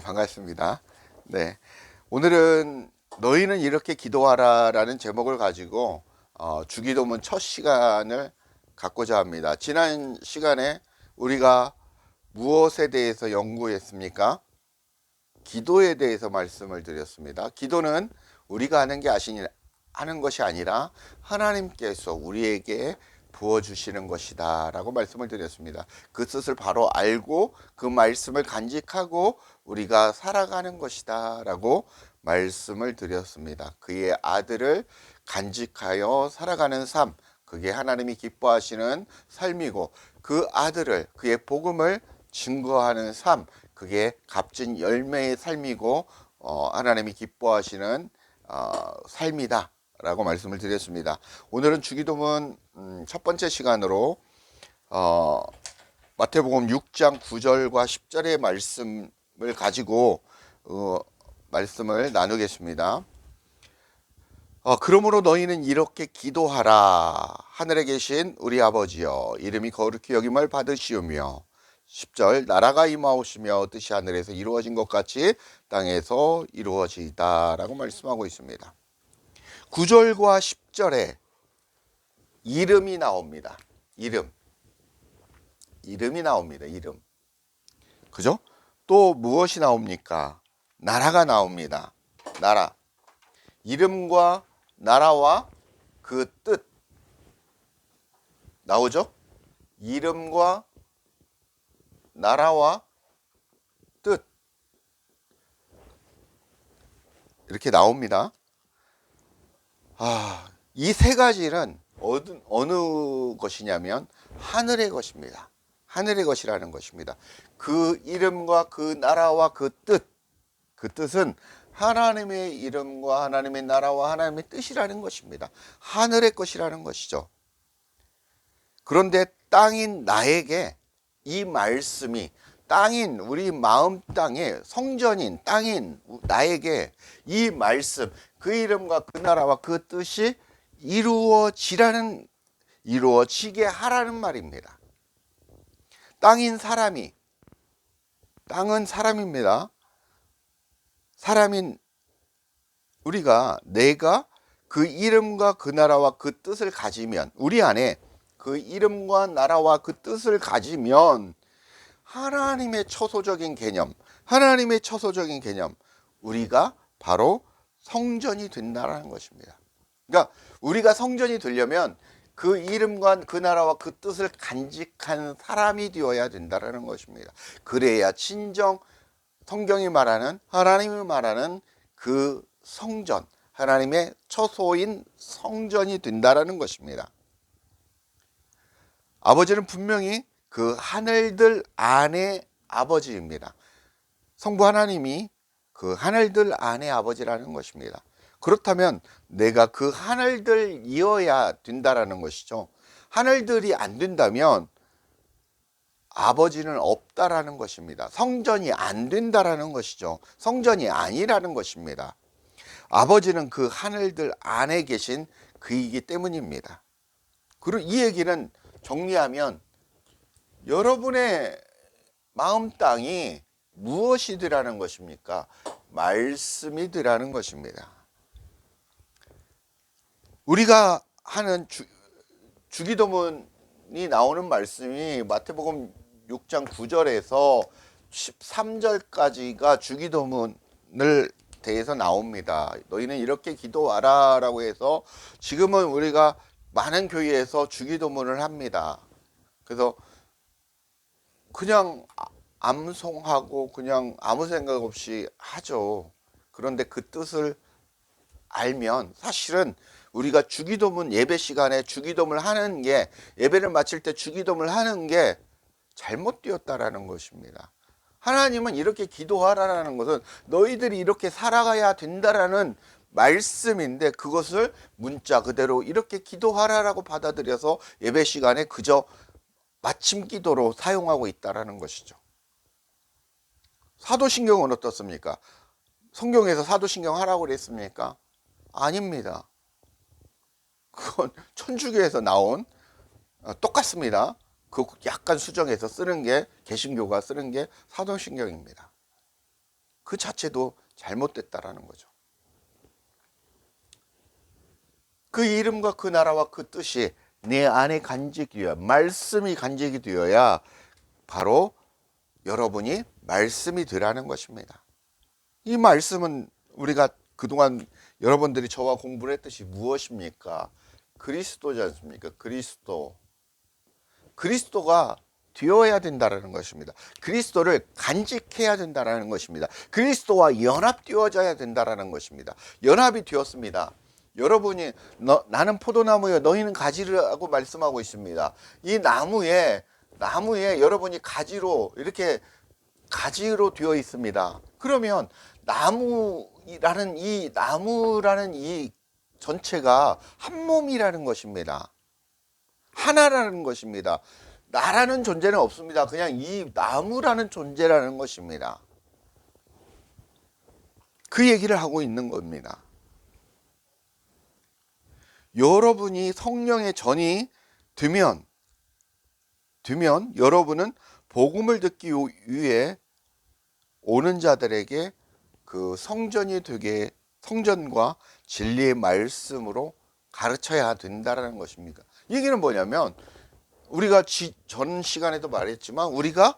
반갑습니다. 네. 오늘은 너희는 이렇게 기도하라라는 제목을 가지고 주기도문 첫 시간을 갖고자 합니다. 지난 시간에 우리가 무엇에 대해서 연구했습니까? 기도에 대해서 말씀을 드렸습니다. 기도는 우리가 하는 것이 아니라 하나님께서 우리에게 부어주시는 것이다 라고 말씀을 드렸습니다. 그 뜻을 바로 알고 그 말씀을 간직하고 우리가 살아가는 것이다 라고 말씀을 드렸습니다. 그의 아들을 간직하여 살아가는 삶, 그게 하나님이 기뻐하시는 삶이고, 그 아들을, 그의 복음을 증거하는 삶, 그게 값진 열매의 삶이고 하나님이 기뻐하시는 삶이다 라고 말씀을 드렸습니다. 오늘은 주기도문 첫 번째 시간으로 마태복음 6장 9절과 10절의 말씀을 가지고 말씀을 나누겠습니다. 그러므로 너희는 이렇게 기도하라. 하늘에 계신 우리 아버지여, 이름이 거룩히 여김을 받으시오며, 10절, 나라가 임하오시며 뜻이 하늘에서 이루어진 것 같이 땅에서 이루어지이다 라고 말씀하고 있습니다. 9절과 10절에 이름이 나옵니다. 이름이 나옵니다. 이름. 그죠? 또 무엇이 나옵니까? 나라가 나옵니다. 나라. 이름과 나라와 그 뜻 나오죠? 이름과 나라와 뜻 이렇게 나옵니다. 이 세 가지는 어느 것이냐면 하늘의 것입니다. 하늘의 것이라는 것입니다. 그 이름과 그 나라와 그 뜻은 하나님의 이름과 하나님의 나라와 하나님의 뜻이라는 것입니다. 하늘의 것이라는 것이죠. 그런데 땅인 나에게 이 말씀이, 땅인 우리 마음 땅에 성전인 땅인 나에게 이 말씀, 그 이름과 그 나라와 그 뜻이 이루어지게 하라는 말입니다. 땅은 사람입니다. 사람인 내가 그 이름과 그 나라와 그 뜻을 가지면, 우리 안에 그 이름과 나라와 그 뜻을 가지면 하나님의 처소적인 개념, 우리가 바로 성전이 된다는 것입니다. 그러니까 우리가 성전이 되려면 그 이름과 그 나라와 그 뜻을 간직한 사람이 되어야 된다는 것입니다. 그래야 진정 성경이 말하는, 하나님이 말하는 그 성전, 하나님의 처소인 성전이 된다는 것입니다. 아버지는 분명히 그 하늘들 안의 아버지입니다. 성부 하나님이 그 하늘들 안의 아버지라는 것입니다. 그렇다면 내가 그 하늘들이어야 된다라는 것이죠. 하늘들이 안 된다면 아버지는 없다라는 것입니다. 성전이 안 된다라는 것이죠. 성전이 아니라는 것입니다. 아버지는 그 하늘들 안에 계신 그이기 때문입니다. 그리고 이 얘기는 정리하면 여러분의 마음 땅이 무엇이더라는 것입니까? 말씀이더라는 것입니다. 우리가 하는 주기도문이 나오는 말씀이 마태복음 6장 9절에서 13절까지가 주기도문을 대해서 나옵니다. 너희는 이렇게 기도하라 라고 해서 지금은 우리가 많은 교회에서 주기도문을 합니다. 그래서 그냥 암송하고 그냥 아무 생각 없이 하죠. 그런데 그 뜻을 알면 사실은 우리가 주기도문 예배 시간에 주기도문을 하는 게, 예배를 마칠 때 주기도문을 하는 게 잘못되었다라는 것입니다. 하나님은 이렇게 기도하라는 것은 너희들이 이렇게 살아가야 된다라는 말씀인데, 그것을 문자 그대로 이렇게 기도하라라고 받아들여서 예배 시간에 그저 마침 기도로 사용하고 있다라는 것이죠. 사도신경은 어떻습니까? 성경에서 사도신경 하라고 그랬습니까? 아닙니다. 그건 천주교에서 나온, 똑같습니다. 그 약간 수정해서 쓰는 게, 개신교가 쓰는 게 사도신경입니다. 그 자체도 잘못됐다라는 거죠. 그 이름과 그 나라와 그 뜻이 내 안에 간직이 되어야, 말씀이 간직이 되어야 바로 여러분이 말씀이 되라는 것입니다. 이 말씀은 우리가 그동안 여러분들이 저와 공부를 했듯이 무엇입니까? 그리스도지 않습니까? 그리스도가 되어야 된다는 것입니다. 그리스도를 간직해야 된다는 것입니다. 그리스도와 연합되어져야 된다는 것입니다. 연합이 되었습니다. 여러분이 나는 포도나무여 너희는 가지라고 말씀하고 있습니다. 이 나무에 여러분이 가지로 이렇게 가지로 되어 있습니다. 그러면 나무라는 이 전체가 한 몸이라는 것입니다. 하나라는 것입니다. 나라는 존재는 없습니다. 그냥 이 나무라는 존재라는 것입니다. 그 얘기를 하고 있는 겁니다. 여러분이 성령의 전이 되면 여러분은 복음을 듣기 위해 오는 자들에게 그 성전이 되게 성전과 진리의 말씀으로 가르쳐야 된다는 것입니다. 얘기는 뭐냐면 우리가 전 시간에도 말했지만 우리가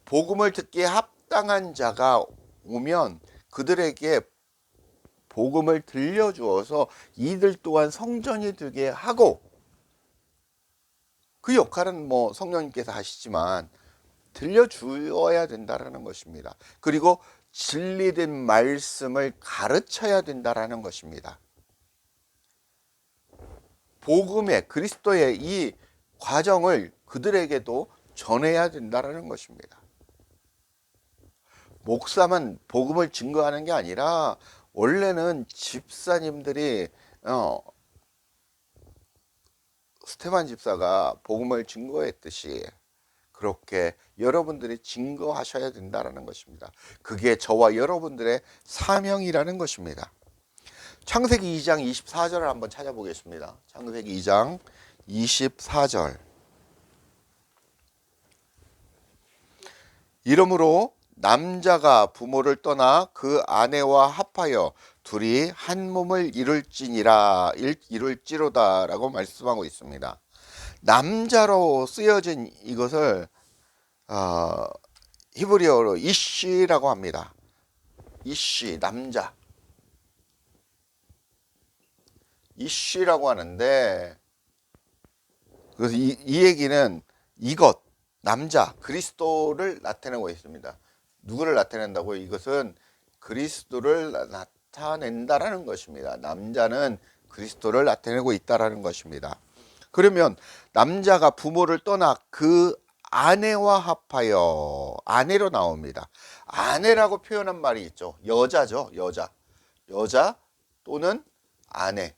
복음을 듣기에 합당한 자가 오면 그들에게 복음을 들려주어서 이들 또한 성전이 되게 하고, 그 역할은 뭐 성령님께서 하시지만 들려주어야 된다라는 것입니다. 그리고 진리된 말씀을 가르쳐야 된다라는 것입니다. 복음의 그리스도의 이 과정을 그들에게도 전해야 된다라는 것입니다. 목사만 복음을 증거하는 게 아니라 원래는 집사님들이 스테반 집사가 복음을 증거했듯이 그렇게 여러분들이 증거하셔야 된다는 것입니다. 그게 저와 여러분들의 사명이라는 것입니다. 창세기 2장 24절을 한번 찾아보겠습니다. 창세기 2장 24절. 이러므로 남자가 부모를 떠나 그 아내와 합하여 둘이 한 몸을 이룰지로다 라고 말씀하고 있습니다. 남자로 쓰여진 이것을 히브리어로 이쉬라고 합니다. 이쉬, 남자. 이쉬라고 하는데, 그래서 이 얘기는 이것, 남자, 그리스도를 나타내고 있습니다. 누구를 나타낸다고요? 이것은 그리스도를 나타낸다라는 것입니다. 남자는 그리스도를 나타내고 있다라는 것입니다. 그러면 남자가 부모를 떠나 그 아내와 합하여, 아내로 나옵니다. 아내라고 표현한 말이 있죠. 여자죠. 여자 또는 아내.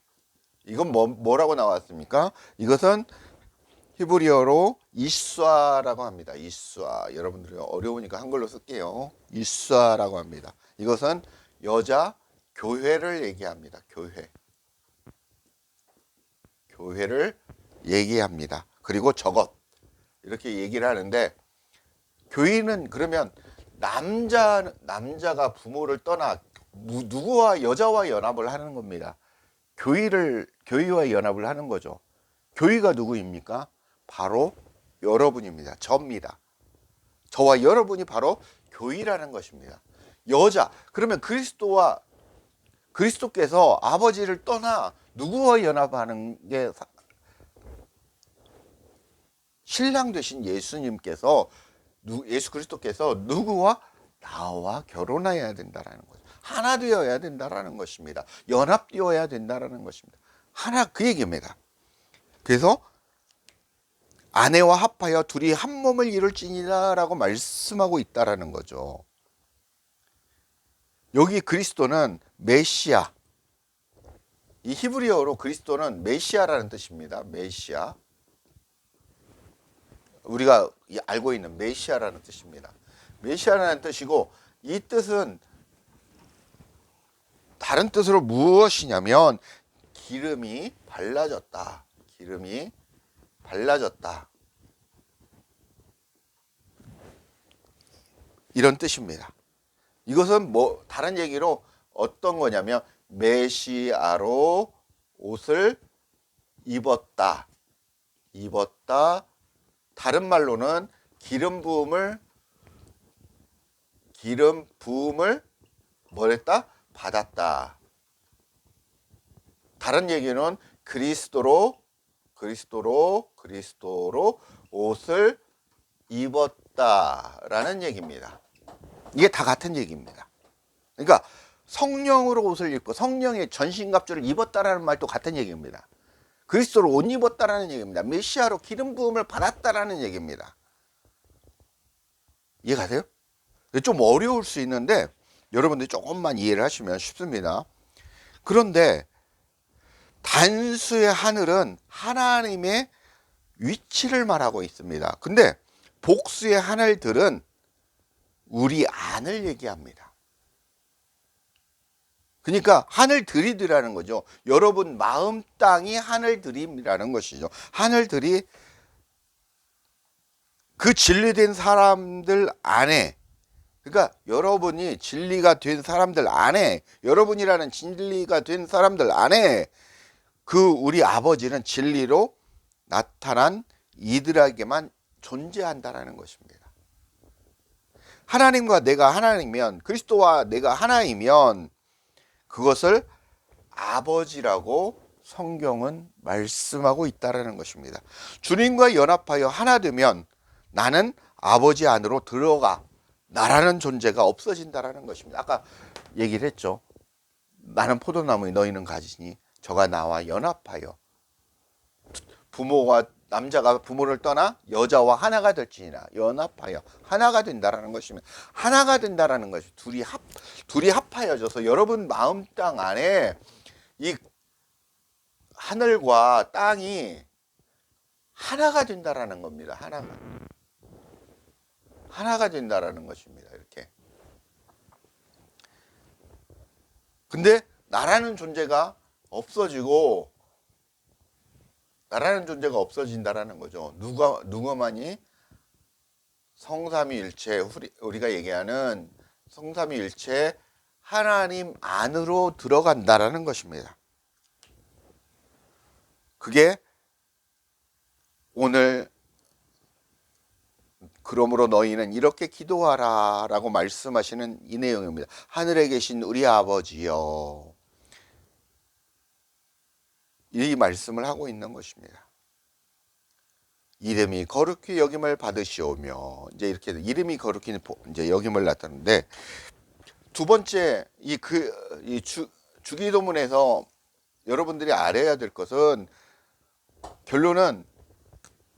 이건 뭐라고 나왔습니까? 이것은 히브리어로 이쏴라고 합니다. 이쏴. 여러분들이 어려우니까 한글로 쓸게요. 이쏴라고 합니다. 이것은 여자 교회를 얘기합니다. 교회를 얘기합니다. 그리고 저것 이렇게 얘기를 하는데, 교회는 그러면 남자가 부모를 떠나 누구와 여자와 연합을 하는 겁니다. 교회와 연합을 하는 거죠. 교회가 누구입니까? 바로 여러분입니다. 저입니다. 저와 여러분이 바로 교회라는 것입니다. 여자, 그러면 그리스도께서 아버지를 떠나 누구와 연합하는 게 신랑 되신 예수님께서, 예수 그리스도께서 누구와? 나와 결혼해야 된다라는 거죠. 하나 되어야 된다라는 것입니다. 연합되어야 된다라는 것입니다. 하나, 그 얘기입니다. 그래서 아내와 합하여 둘이 한 몸을 이룰지니라 라고 말씀하고 있다라는 거죠. 여기 그리스도는 메시아, 이 히브리어로 그리스도는 메시아라는 뜻입니다. 메시아, 우리가 알고 있는 메시아라는 뜻입니다. 메시아라는 뜻이고, 이 뜻은 다른 뜻으로 무엇이냐면 기름이 발라졌다. 이런 뜻입니다. 이것은 뭐 다른 얘기로 어떤 거냐면 메시아로 옷을 입었다. 입었다. 다른 말로는 기름 부음을 뭐랬다? 받았다. 다른 얘기는 그리스도로 옷을 입었다라는 얘기입니다. 이게 다 같은 얘기입니다. 그러니까 성령으로 옷을 입고 성령의 전신갑주를 입었다라는 말도 같은 얘기입니다. 그리스도로 옷 입었다라는 얘기입니다. 메시아로 기름 부음을 받았다라는 얘기입니다. 이해가 돼요? 좀 어려울 수 있는데 여러분들이 조금만 이해를 하시면 쉽습니다. 그런데 단수의 하늘은 하나님의 위치를 말하고 있습니다. 근데 복수의 하늘들은 우리 안을 얘기합니다. 그러니까 하늘들이라는 거죠. 여러분 마음 땅이 하늘들이라는 것이죠. 하늘들이 그 진리된 사람들 안에, 그러니까 여러분이 진리가 된 사람들 안에, 여러분이라는 진리가 된 사람들 안에 그 우리 아버지는 진리로 나타난 이들에게만 존재한다라는 것입니다. 하나님과 내가 하나이면, 그리스도와 내가 하나이면 그것을 아버지라고 성경은 말씀하고 있다라는 것입니다. 주님과 연합하여 하나 되면 나는 아버지 안으로 들어가 나라는 존재가 없어진다라는 것입니다. 아까 얘기를 했죠. 나는 포도나무 너희는 가지니 저가 나와 연합하여 부모가 남자가 부모를 떠나 여자와 하나가 될지니라 연합하여 하나가 된다라는 것입니다. 하나가 된다라는 것이 둘이 합하여져서 여러분 마음 땅 안에 이 하늘과 땅이 하나가 된다라는 겁니다. 하나가 된다라는 것입니다. 이렇게. 근데 나라는 존재가 없어진다라는 거죠. 누가만이 성삼위일체, 우리가 얘기하는 성삼위일체 하나님 안으로 들어간다라는 것입니다. 그게 오늘 그러므로 너희는 이렇게 기도하라 라고 말씀하시는 이 내용입니다. 하늘에 계신 우리 아버지여, 이 말씀을 하고 있는 것입니다. 이름이 거룩히 여김을 받으시오며, 이제 이렇게 이름이 거룩히 이제 여김을 나타내는데, 두 번째 주기도문에서 여러분들이 알아야 될 것은, 결론은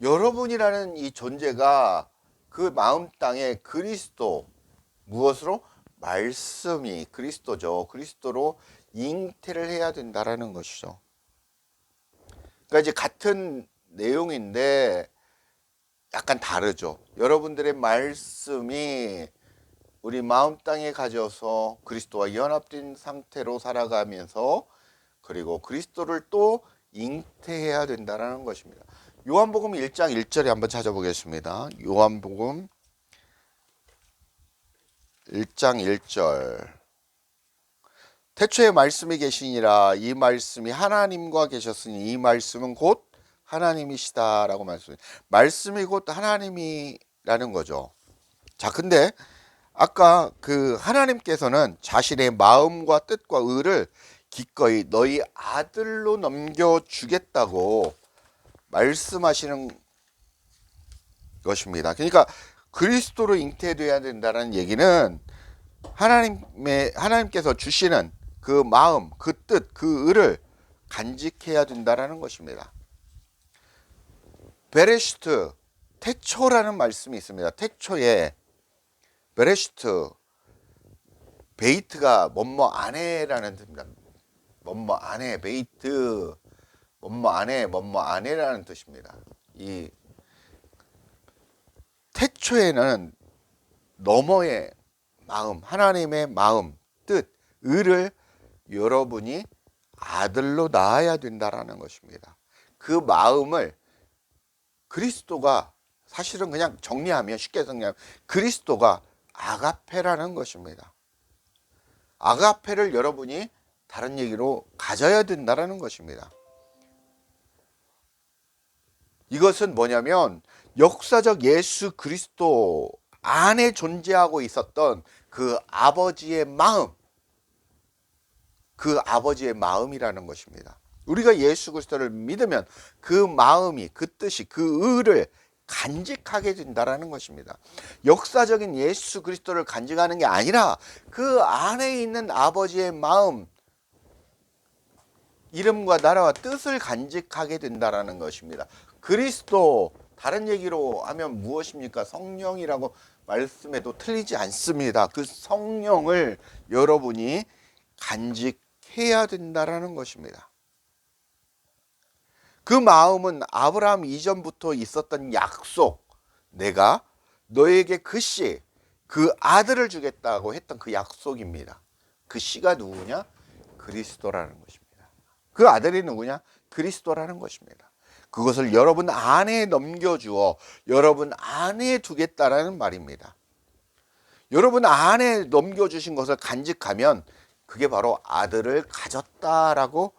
여러분이라는 이 존재가 그 마음 땅에 그리스도, 무엇으로? 말씀이 그리스도죠. 그리스도로 잉태를 해야 된다라는 것이죠. 그러니까 이제 같은 내용인데 약간 다르죠. 여러분들의 말씀이 우리 마음 땅에 가져서 그리스도와 연합된 상태로 살아가면서 그리고 그리스도를 또 잉태해야 된다는 것입니다. 요한복음 1장 1절에 한번 찾아보겠습니다. 요한복음 1장 1절. 태초에 말씀이 계시니라. 이 말씀이 하나님과 계셨으니 이 말씀은 곧 하나님이시다 라고 말씀해요. 말씀이 곧 하나님이라는 거죠. 자, 근데 아까 그 하나님께서는 자신의 마음과 뜻과 의를 기꺼이 너희 아들로 넘겨주겠다고 말씀하시는 것입니다. 그러니까 그리스도로 잉태되어야 된다는 얘기는 하나님께서 주시는 그 마음, 그 뜻, 그 의를 간직해야 된다는 것입니다. 베레시트, 태초라는 말씀이 있습니다. 태초에 베레시트, 베이트가 뭐뭐 안에라는 뜻입니다. 뭐뭐 안에, 베이트, 뭐뭐 안에, 뭐뭐 안에라는 뜻입니다. 이 태초에는 너머의 마음, 하나님의 마음, 뜻, 의를 여러분이 아들로 낳아야 된다라는 것입니다. 그 마음을 그리스도가, 사실은 그냥 쉽게 정리하면 그리스도가 아가페라는 것입니다. 아가페를 여러분이 다른 얘기로 가져야 된다는 것입니다. 이것은 뭐냐면 역사적 예수 그리스도 안에 존재하고 있었던 그 아버지의 마음, 그 아버지의 마음이라는 것입니다. 우리가 예수 그리스도를 믿으면 그 마음이, 그 뜻이, 그 의를 간직하게 된다라는 것입니다. 역사적인 예수 그리스도를 간직하는 게 아니라 그 안에 있는 아버지의 마음, 이름과 나라와 뜻을 간직하게 된다라는 것입니다. 그리스도, 다른 얘기로 하면 무엇입니까? 성령이라고 말씀해도 틀리지 않습니다. 그 성령을 여러분이 간직해야 된다라는 것입니다. 그 마음은 아브라함 이전부터 있었던 약속, 내가 너에게 그 씨, 그 아들을 주겠다고 했던 그 약속입니다. 그 씨가 누구냐? 그리스도라는 것입니다. 그 아들이 누구냐? 그리스도라는 것입니다. 그것을 여러분 안에 넘겨주어 여러분 안에 두겠다라는 말입니다. 여러분 안에 넘겨주신 것을 간직하면 그게 바로 아들을 가졌다라고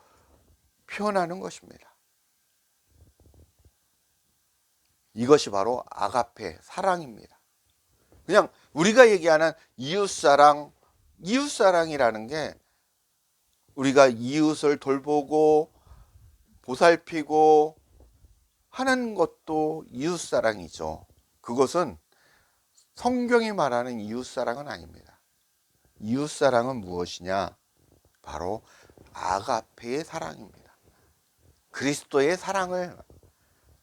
표현하는 것입니다. 이것이 바로 아가페, 사랑입니다. 그냥 우리가 얘기하는 이웃사랑, 이웃사랑이라는 게 우리가 이웃을 돌보고 보살피고 하는 것도 이웃사랑이죠. 그것은 성경이 말하는 이웃사랑은 아닙니다. 이웃사랑은 무엇이냐? 바로 아가페의 사랑입니다. 그리스도의 사랑을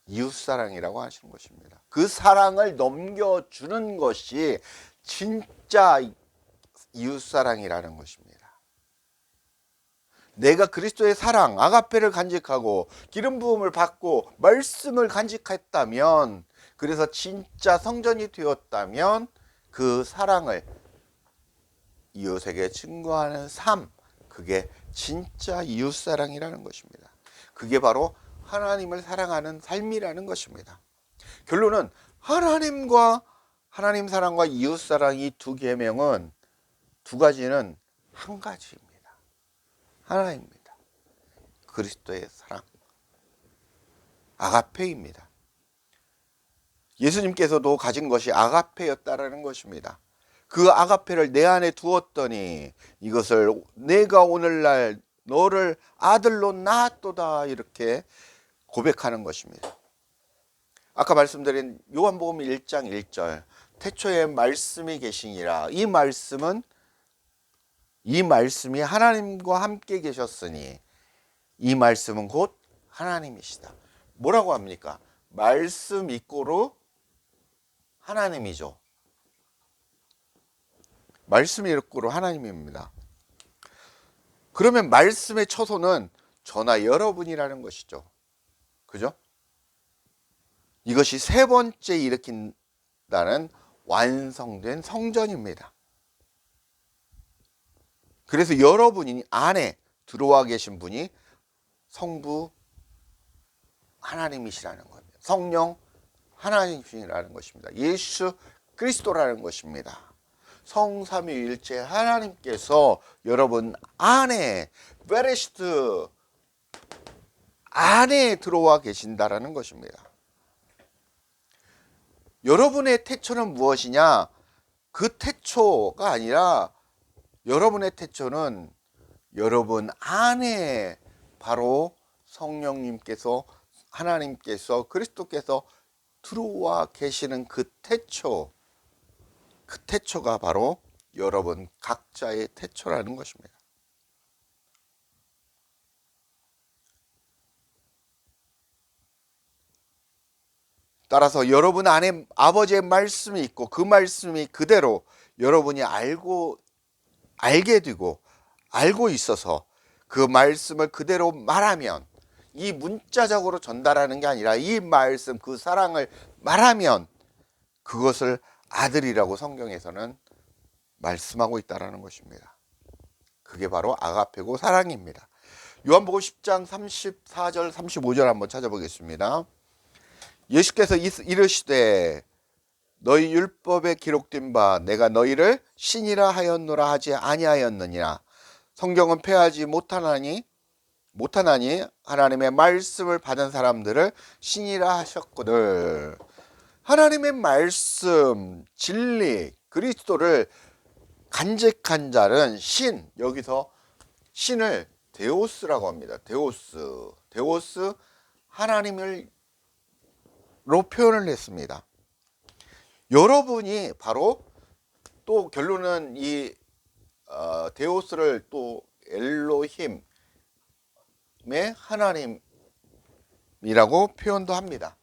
이웃사랑이라고 하시는 것입니다. 그 사랑을 넘겨주는 것이 진짜 이웃사랑이라는 것입니다. 내가 그리스도의 사랑, 아가페를 간직하고 기름 부음을 받고 말씀을 간직했다면, 그래서 진짜 성전이 되었다면 그 사랑을 이웃에게 증거하는 삶, 그게 진짜 이웃사랑이라는 것입니다. 그게 바로 하나님을 사랑하는 삶이라는 것입니다. 결론은 하나님과 하나님 사랑과 이웃 사랑 이 두 계명은, 두 가지는 한 가지입니다. 하나입니다. 그리스도의 사랑, 아가페입니다. 예수님께서도 가진 것이 아가페였다라는 것입니다. 그 아가페를 내 안에 두었더니 이것을 내가 오늘날 너를 아들로 낳았도다, 이렇게 고백하는 것입니다. 아까 말씀드린 요한복음 1장 1절, 태초에 말씀이 계시니라. 이 말씀이 하나님과 함께 계셨으니 이 말씀은 곧 하나님이시다. 뭐라고 합니까? 말씀 이꼬로 하나님이죠. 말씀이 이꼬로 하나님입니다. 그러면 말씀의 처소는 저나 여러분이라는 것이죠. 그죠? 이것이 세 번째 일으킨다는 완성된 성전입니다. 그래서 여러분이 안에 들어와 계신 분이 성부 하나님이시라는 겁니다. 성령 하나님이시라는 것입니다. 예수 그리스도라는 것입니다. 성삼위일체 하나님께서 여러분 안에, 베레시트 안에 들어와 계신다라는 것입니다. 여러분의 태초는 무엇이냐? 그 태초가 아니라 여러분의 태초는 여러분 안에 바로 성령님께서, 하나님께서, 그리스도께서 들어와 계시는 그 태초, 그 태초가 바로 여러분 각자의 태초라는 것입니다. 따라서 여러분 안에 아버지의 말씀이 있고 그 말씀이 그대로 여러분이 알게 되고 알고 있어서 그 말씀을 그대로 말하면, 이 문자적으로 전달하는 게 아니라 이 말씀, 그 사랑을 말하면 그것을 아들이라고 성경에서는 말씀하고 있다는 것입니다. 그게 바로 아가페고 사랑입니다. 요한복음 10장 34절 35절 한번 찾아보겠습니다. 예수께서 이르시되 너희 율법에 기록된 바 내가 너희를 신이라 하였노라 하지 아니하였느니라. 성경은 패하지 못하나니 하나님의 말씀을 받은 사람들을 신이라 하셨거늘. 하나님의 말씀, 진리, 그리스도를 간직한 자는 신, 여기서 신을 데오스라고 합니다. 데오스 하나님을로 표현을 했습니다. 여러분이 바로 또 결론은 이 데오스를 또 엘로힘의 하나님이라고 표현도 합니다.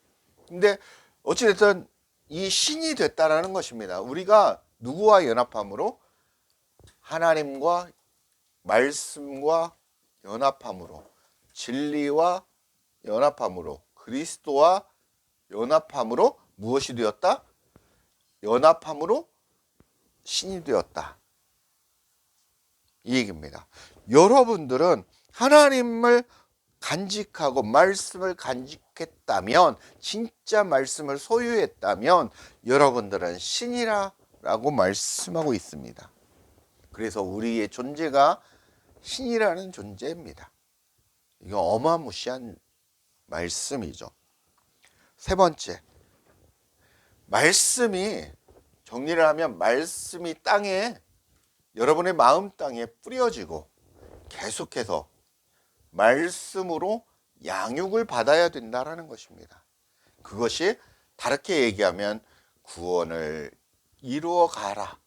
근데 어찌됐든 이 신이 됐다라는 것입니다. 우리가 누구와 연합함으로? 하나님과 말씀과 연합함으로, 진리와 연합함으로, 그리스도와 연합함으로 무엇이 되었다? 연합함으로 신이 되었다. 이 얘기입니다. 여러분들은 하나님을 간직하고 말씀을 간직했다면, 진짜 말씀을 소유했다면 여러분들은 신이라고 말씀하고 있습니다. 그래서 우리의 존재가 신이라는 존재입니다. 이거 어마무시한 말씀이죠. 세 번째, 말씀이, 정리를 하면 말씀이 땅에, 여러분의 마음 땅에 뿌려지고 계속해서 말씀으로 양육을 받아야 된다는 것입니다. 그것이 다르게 얘기하면 구원을 이루어 가라,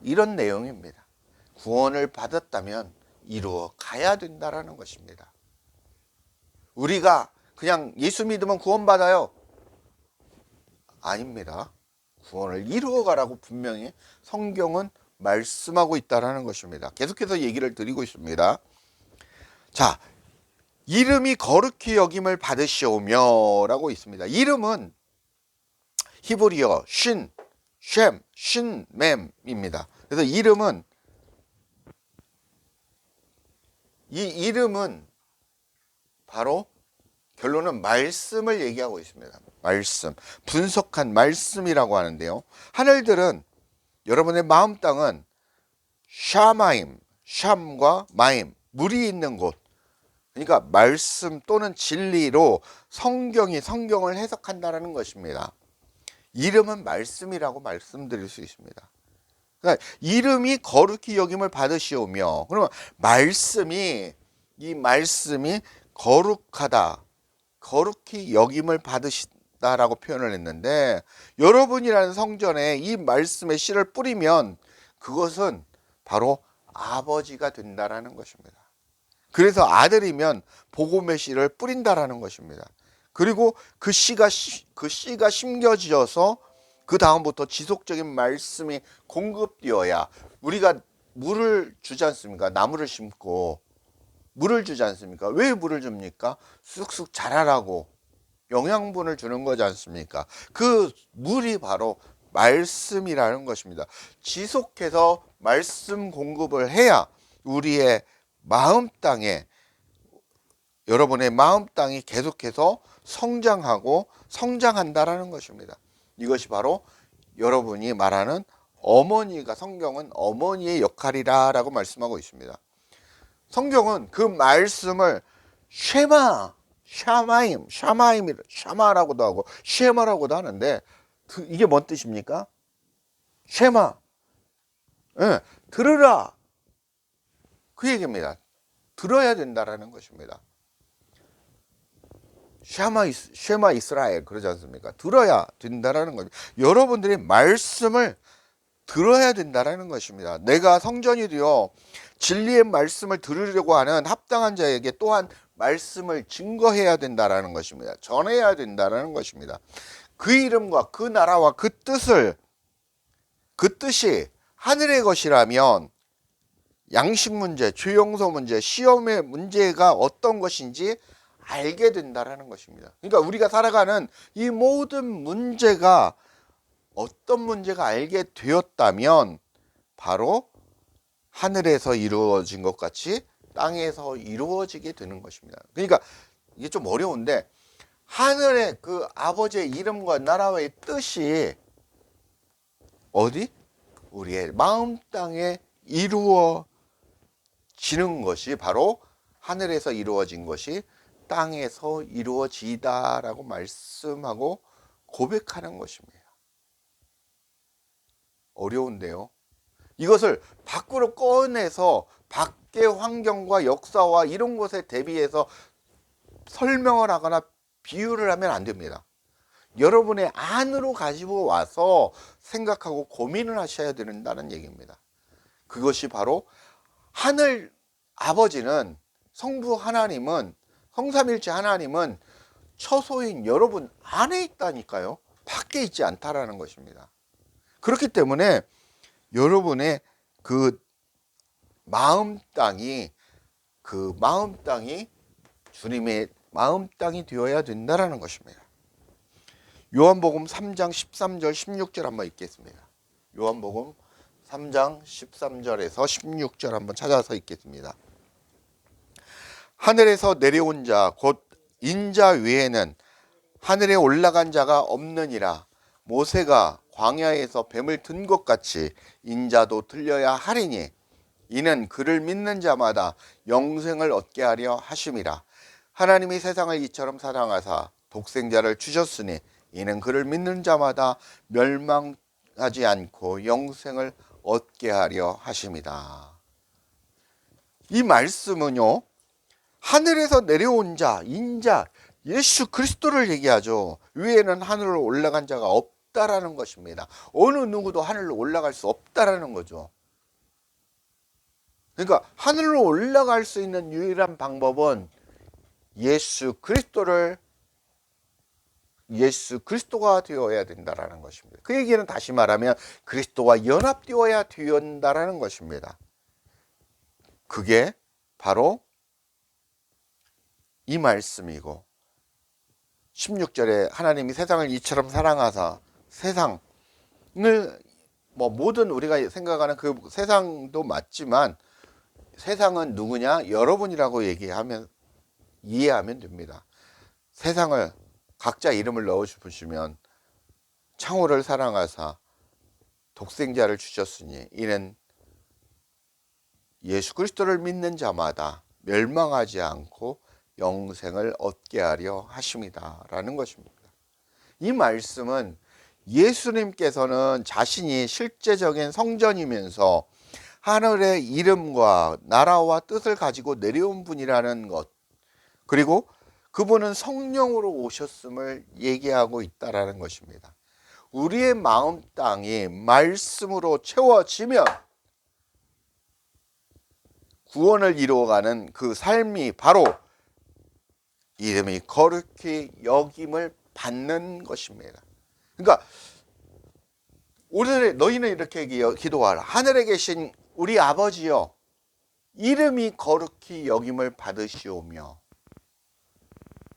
이런 내용입니다. 구원을 받았다면 이루어 가야 된다는 것입니다. 우리가 그냥 예수 믿으면 구원받아요? 아닙니다. 구원을 이루어 가라고 분명히 성경은 말씀하고 있다는 것입니다. 계속해서 얘기를 드리고 있습니다. 자, 이름이 거룩히 여김을 받으시오며 라고 있습니다. 이름은 히브리어 신, 쉔, 신맴입니다. 그래서 이름은, 이 이름은 바로 결론은 말씀을 얘기하고 있습니다. 말씀, 분석한 말씀이라고 하는데요. 하늘들은, 여러분의 마음 땅은 샤마임, 샴과 마임, 물이 있는 곳, 그러니까 말씀 또는 진리로 성경을 해석한다는 것입니다. 이름은 말씀이라고 말씀드릴 수 있습니다. 그러니까 이름이 거룩히 여김을 받으시오며, 그러면 이 말씀이 거룩하다, 거룩히 여김을 받으시다라고 표현을 했는데, 여러분이라는 성전에 이 말씀의 씨를 뿌리면 그것은 바로 아버지가 된다라는 것입니다. 그래서 아들이면 복음의 씨를 뿌린다라는 것입니다. 그리고 그 씨가 심겨져서 그 다음부터 지속적인 말씀이 공급되어야, 우리가 물을 주지 않습니까? 나무를 심고 물을 주지 않습니까? 왜 물을 줍니까? 쑥쑥 자라라고 영양분을 주는 거지 않습니까? 그 물이 바로 말씀이라는 것입니다. 지속해서 말씀 공급을 해야 우리의 마음 땅에, 여러분의 마음 땅이 계속해서 성장하고 성장한다라는 것입니다. 이것이 바로 여러분이 말하는 어머니가, 성경은 어머니의 역할이라고 말씀하고 있습니다. 성경은 그 말씀을 샤마라고도 하고 쉐마라고도 하는데, 이게 뭔 뜻입니까? 쉐마, 예, 들으라, 그 얘기입니다. 들어야 된다라는 것입니다. 쉐마 이스라엘 그러지 않습니까? 들어야 된다라는 겁니다. 여러분들이 말씀을 들어야 된다라는 것입니다. 내가 성전이 되어 진리의 말씀을 들으려고 하는 합당한 자에게 또한 말씀을 증거해야 된다라는 것입니다. 전해야 된다라는 것입니다. 그 이름과 그 나라와 그 뜻이 하늘의 것이라면 양식 문제, 죄 용서 문제, 시험의 문제가 어떤 것인지 알게 된다라는 것입니다. 그러니까 우리가 살아가는 이 모든 문제가 어떤 문제가 알게 되었다면 바로 하늘에서 이루어진 것 같이 땅에서 이루어지게 되는 것입니다. 그러니까 이게 좀 어려운데, 하늘의 그 아버지의 이름과 나라의 뜻이 어디? 우리의 마음 땅에 이루어지는 것이 바로 하늘에서 이루어진 것이 땅에서 이루어지다라고 말씀하고 고백하는 것입니다. 어려운데요. 이것을 밖으로 꺼내서 밖의 환경과 역사와 이런 것에 대비해서 설명을 하거나 비유를 하면 안 됩니다. 여러분의 안으로 가지고 와서 생각하고 고민을 하셔야 된다는 얘기입니다. 그것이 바로 하늘 아버지는, 성부 하나님은, 성삼일체 하나님은 처소인 여러분 안에 있다니까요. 밖에 있지 않다라는 것입니다. 그렇기 때문에 여러분의 그 마음 땅이 주님의 마음 땅이 되어야 된다라는 것입니다. 요한복음 3장 13절 16절 한번 읽겠습니다. 요한복음 3장 13절에서 16절 한번 찾아서 읽겠습니다. 하늘에서 내려온 자 곧 인자 외에는 하늘에 올라간 자가 없느니라. 모세가 광야에서 뱀을 든 것 같이 인자도 들려야 하리니 이는 그를 믿는 자마다 영생을 얻게 하려 하심이라. 하나님이 세상을 이처럼 사랑하사 독생자를 주셨으니 이는 그를 믿는 자마다 멸망하지 않고 영생을 얻게 하려 하심이다. 이 말씀은요, 하늘에서 내려온 자, 인자, 예수 그리스도를 얘기하죠. 위에는 하늘로 올라간 자가 없다라는 것입니다. 어느 누구도 하늘로 올라갈 수 없다라는 거죠. 그러니까 하늘로 올라갈 수 있는 유일한 방법은 예수 그리스도가 되어야 된다라는 것입니다. 그 얘기는 다시 말하면 그리스도와 연합되어야 된다라는 것입니다. 그게 바로 이 말씀이고 16절에 하나님이 세상을 이처럼 사랑하사, 세상을 모든 우리가 생각하는 그 세상도 맞지만 세상은 누구냐? 여러분이라고 이해하면 됩니다. 세상을 각자 이름을 넣으시면 창호를 사랑하사 독생자를 주셨으니 이는 예수 그리스도를 믿는 자마다 멸망하지 않고 영생을 얻게 하려 하심이다 라는 것입니다. 이 말씀은 예수님께서는 자신이 실제적인 성전이면서 하늘의 이름과 나라와 뜻을 가지고 내려온 분이라는 것, 그리고 그분은 성령으로 오셨음을 얘기하고 있다라는 것입니다. 우리의 마음 땅이 말씀으로 채워지면 구원을 이루어가는 그 삶이 바로 이름이 거룩히 여김을 받는 것입니다. 그러니까 오늘 너희는 이렇게 기도하라. 하늘에 계신 우리 아버지여, 이름이 거룩히 여김을 받으시오며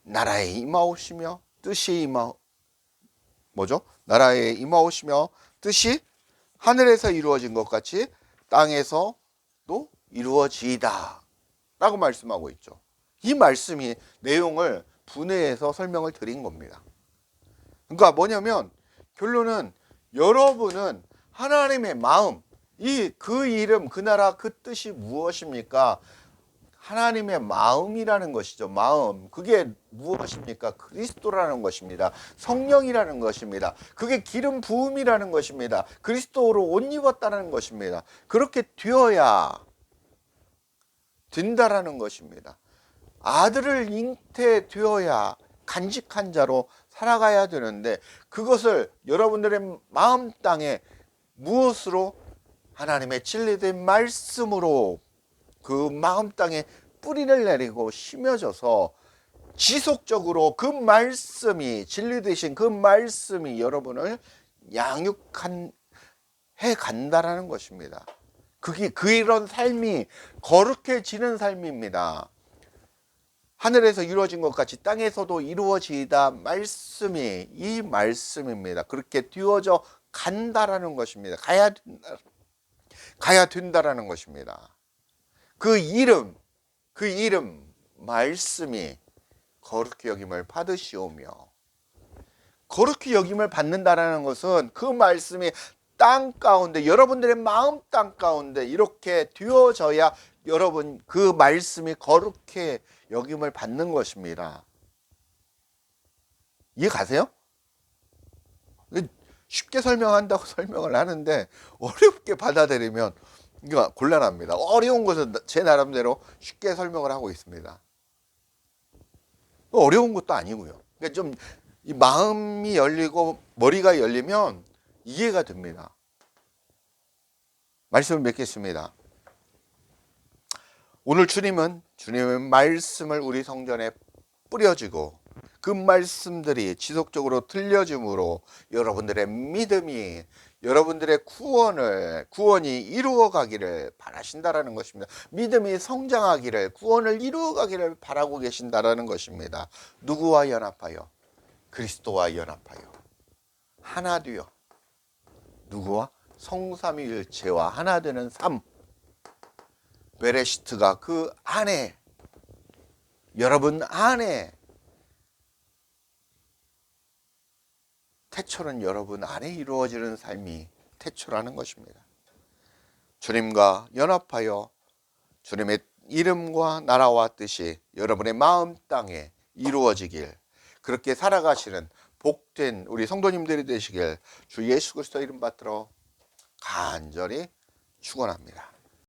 나라에 임하오시며 뜻이 나라에 임하오시며 뜻이 하늘에서 이루어진 것 같이 땅에서도 이루어지이다 라고 말씀하고 있죠. 이 말씀이 내용을 분해해서 설명을 드린 겁니다. 그러니까 뭐냐면 결론은 여러분은 하나님의 마음, 그 이름, 그 나라, 그 뜻이 무엇입니까? 하나님의 마음이라는 것이죠. 마음. 그게 무엇입니까? 그리스도라는 것입니다. 성령이라는 것입니다. 그게 기름 부음이라는 것입니다. 그리스도로 옷 입었다는 것입니다. 그렇게 되어야 된다라는 것입니다. 아들을 잉태되어야 간직한 자로 살아가야 되는데 그것을 여러분들의 마음 땅에 무엇으로? 하나님의 진리된 말씀으로 그 마음 땅에 뿌리를 내리고 심어져서 지속적으로 그 말씀이, 진리 되신 그 말씀이 여러분을 양육해 간다라는 것입니다. 이런 삶이 거룩해지는 삶입니다. 하늘에서 이루어진 것 같이 땅에서도 이루어지다 말씀이 이 말씀입니다. 그렇게 되어져 간다라는 것입니다. 가야 된다라는 것입니다. 그 이름 말씀이 거룩히 여김을 받으시오며. 거룩히 여김을 받는다라는 것은 그 말씀이 땅 가운데, 여러분들의 마음 땅 가운데 이렇게 되어져야 여러분 그 말씀이 거룩히 여김을 받는 것입니다. 이해 가세요? 쉽게 설명한다고 설명을 하는데 어렵게 받아들이면 이거 곤란합니다. 어려운 것은 제 나름대로 쉽게 설명을 하고 있습니다. 어려운 것도 아니고요. 그러니까 좀 이 마음이 열리고 머리가 열리면 이해가 됩니다. 말씀을 맺겠습니다. 오늘 주님의 말씀을 우리 성전에 뿌려주고 그 말씀들이 지속적으로 들려줌으로 여러분들의 믿음이, 여러분들의 구원이 이루어가기를 바라신다라는 것입니다. 믿음이 성장하기를, 구원을 이루어가기를 바라고 계신다라는 것입니다. 누구와 연합하여? 그리스도와 연합하여 하나 되어, 누구와? 성삼위일체와 하나 되는 삶. 베레시트가 그 안에, 여러분 안에, 태초는 여러분 안에 이루어지는 삶이 태초라는 것입니다. 주님과 연합하여 주님의 이름과 나라와 뜻이 여러분의 마음 땅에 이루어지길, 그렇게 살아가시는 복된 우리 성도님들이 되시길 주 예수 그리스도 이름 받들어 간절히 축원합니다.